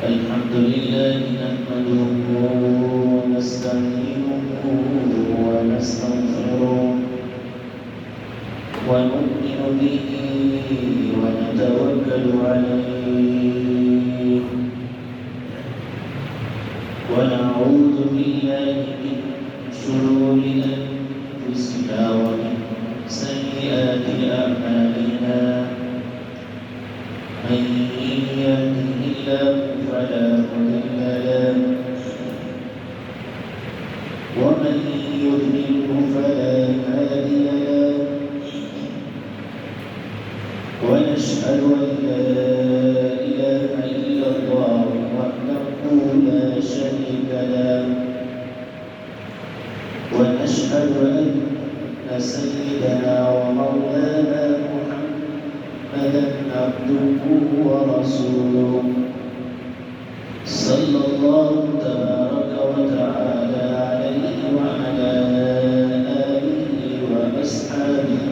الحمد لله نحمده ونستعينه ونستغفره ونؤمن به ونتوكل عليه ونعوذ بالله من شرور أنفسنا ومن سيئات أعمالنا من يهده الله فلا مضل له ومن يضلله فلا هادي له ونشهد أن لا إله إلا الله وحده لا شريك له ونشهد أن سيدنا ومولانا محمدا عبده ورسوله صلى الله تبارك وتعالى عليه وعلى آله وأصحابه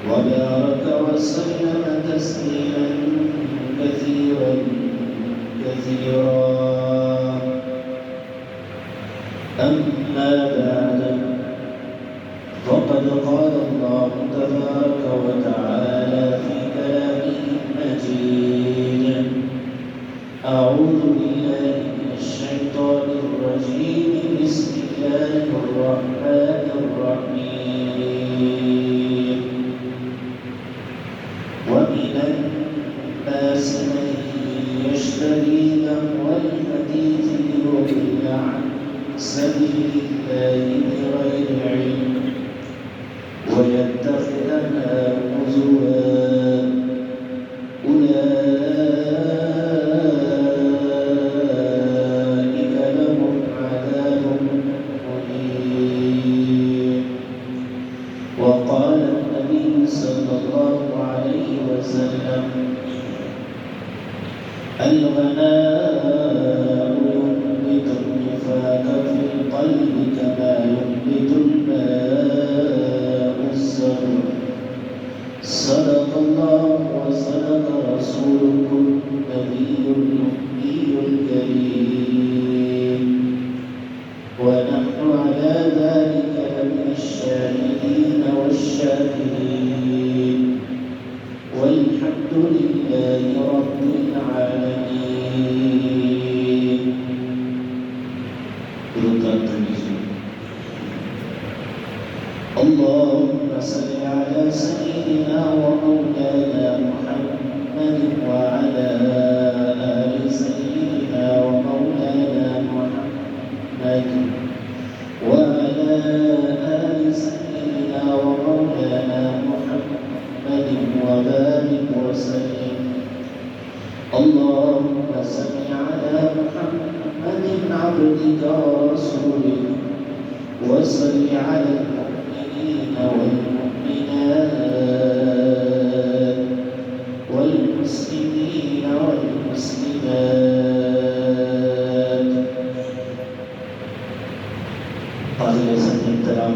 وبارك وسلم تسليما كثيرا أما بعد فقد قال الله تبارك وتعالى في كلامه المجيد أعوذ بالله من الشيطان الرجيم بسم الله الرحمن الرحيم ومن الناس من يشتري لهو الحديث ليضل عن سبيل الله بغير علم ويتخذها هزوا أولئك لهم عذاب مهين وقال النبي صلى الله عليه وسلم الغناء ينبت النفاق في القلب كما ينبت الماء الزرع صدق الله وصدق رسوله النبي الأمي الكريم ونحن على ذلك لمن الشاهدين والشاكرين والحمد لله رب العالمين. اللهم صل على سيدنا ومولانا محمد وعلى آل سيدنا ومولانا محمد وعلى آل سيدنا ومولانا محمد وبارك وسلم. اللهم صل على محمد عبدك ورسولك وصل على المؤمنين والمؤمنات والمسلمين والمسلمات. قابل احترام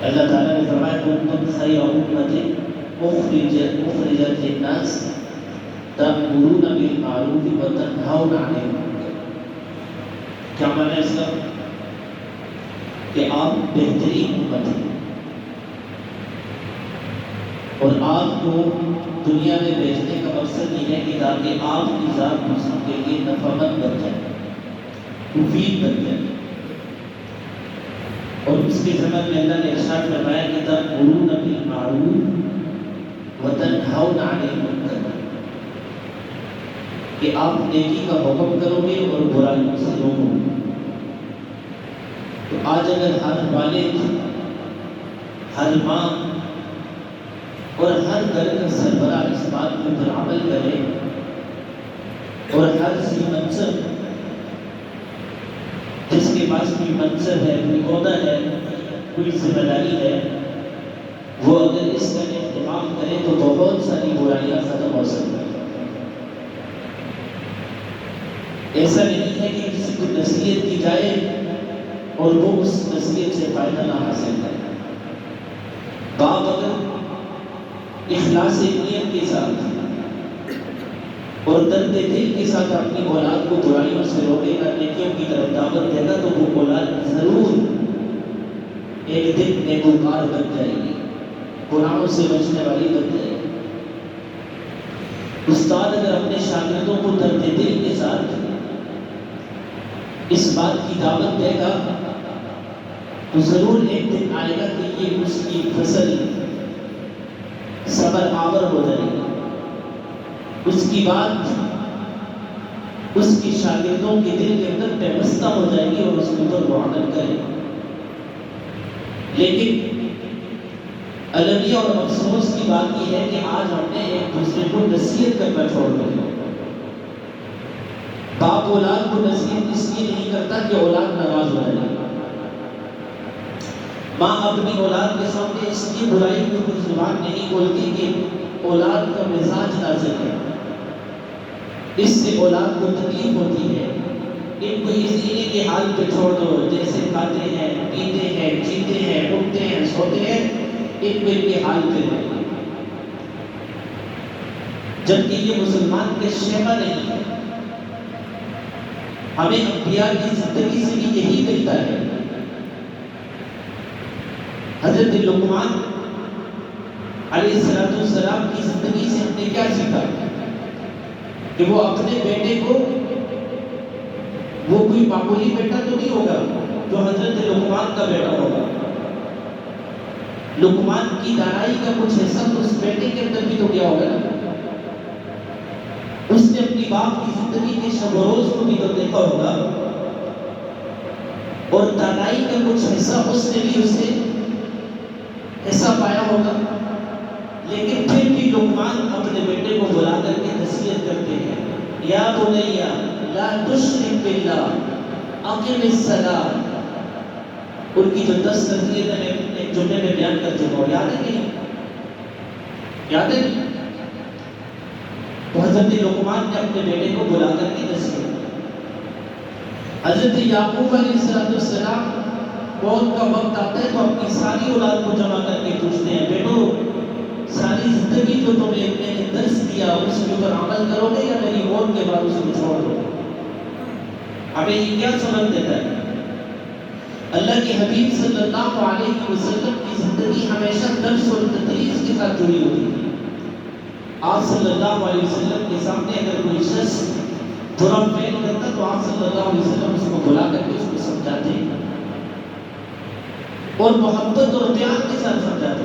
اللہ تعالیٰ نے فرمایا کنتم خیر امۃ اخرجت للناس تأمرون بالمعروف وتنہون عن المنکر. کیا معنی ہے اس کا؟ کہ آپ بہترین امت ہیں اور آپ کو دنیا میں بھیجنے کا مقصد یہ ہے کہ تاکہ آپ کی ذات دوسروں کے لیے نفعمند بن جائے، مفید بن جائے. اور اس کے زمن میں اللہ نے ارشاد فرمایا کہ تأمرون بالمعروف وتنہون عن المنکر، کہ آپ نیکی کا حکم کرو گے اور برائیوں سے روکو گے. تو آج اگر ہر والد، ہر ماں اور ہر گھر کا سربراہ اس بات کے اوپر عمل کرے اور ہر ذی منصب جس کے پاس کوئی منصب ہے، کوئی عہدہ ہے، کوئی ذمہ داری ہے، وہ اگر اس کا اہتمام کرے تو بہت ساری برائیاں ختم ہو سکتی ہیں. ایسا نہیں ہے کہ کسی کو نصیحت کی جائے اور وہ اس نصیحت سے فائدہ نہ حاصل کرے. باپ اگر اخلاص نیت کے ساتھ اور درد دل کے ساتھ اپنی اولاد کو برائیوں سے روکے گا، نیکیوں کی طرف دعوت دے گا، تو وہ اولاد ضرور ایک دن نیکوکار بن جائے گی، گناہوں سے بچنے والی بن جائے گی. استاد اگر اپنے شاگردوں کو درد دل کے ساتھ اس بات کی دعوت دے گا تو ضرور ایک دن آئے گا کہ یہ اس کی فصل صبر آور ہو جائے گی. اس کی بات اس کی شاگردوں کے دل کے اندر پیوستہ ہو جائے گی اور اس کے اوپر وہ عمل کرے گا. لیکن المیہ اور افسوس کی بات یہ ہے کہ آج ہم نے ایک دوسرے کو نصیحت کرنا چھوڑ دیا. باپ اولاد کو نصیحت اس لیے نہیں کرتا کہ اولاد ناراض ہو جائے. ماں اپنی اولاد کے سامنے اس کی برائی کی کوئی زبان نہیں کھولتی کہ اولاد کا مزاج نازک ہے، اس سے اولاد کو تکلیف ہوتی ہے. ان کو اسی کے حال پہ چھوڑ دو، جیسے کھاتے ہیں، پیتے ہیں، جیتے ہیں، اٹھتے ہیں، سوتے ہیں، ان کو ان کے حال پہ رہے. جبکہ یہ مسلمان کے شیما نہیں ہے. ہمیں انبیاء کی زندگی سے بھی یہی ملتا ہے. حضرت لقمان علیہ السلام کی زندگی سے ہم نے کیا سیکھا کہ وہ اپنے بیٹے کو، وہ کوئی معمولی بیٹا تو نہیں ہوگا جو حضرت لقمان کا بیٹا ہوگا. لقمان کی دانائی کا کچھ حصہ تو اس بیٹے کے اندر بھی تو کیا ہوگا نا. اس نے اپنی باپ کی زندگی کے شب و روز کو بھی تو دیکھا ہوگا اور دانائی کا کچھ حصہ اس نے بھی اسے حصہ پایا ہوگا. لیکن پھر بھی لقمان اپنے بیٹے کو بلا کر کے نصیحت کرتے ہیں، یا بنیا لا تشرک باللہ اقم الصلاۃ. ان کی جو 10 نصیحتیں میں ایک جملے میں بیان کر چکا ہوں، یاد ہے کہ نہیں؟ یاد ہے نہیں؟ تو حضرت لقمان نے اپنے بیٹے کو بلا کر کے نصیحت. حضرت یعقوب علیہ السلام موت کا وقت آتا ہے تو اپنی ساری اولاد کو جمع کر کے پوچھتے ہیں، بیٹو ساری زندگی جو تمہیں میں نے درس دیا اس کے اوپر عمل کرو گے یا میری موت کے بعد اس کو چھوڑ دو گے؟ ہمیں یہ کیا سبق دیتا ہے؟ اللہ کے حبیب صلی اللہ علیہ وسلم کی زندگی ہمیشہ درس اور تدریس کے ساتھ جڑی ہوتی ہے. آپ صلی اللہ علیہ وسلم کے سامنے اگر کوئی شخص برا فعل کرتا تو آپ صلی اللہ علیہ وسلم اس کو بلا کر کے اس کو سمجھاتے اور محبت اور پیار کے ساتھ سمجھاتے.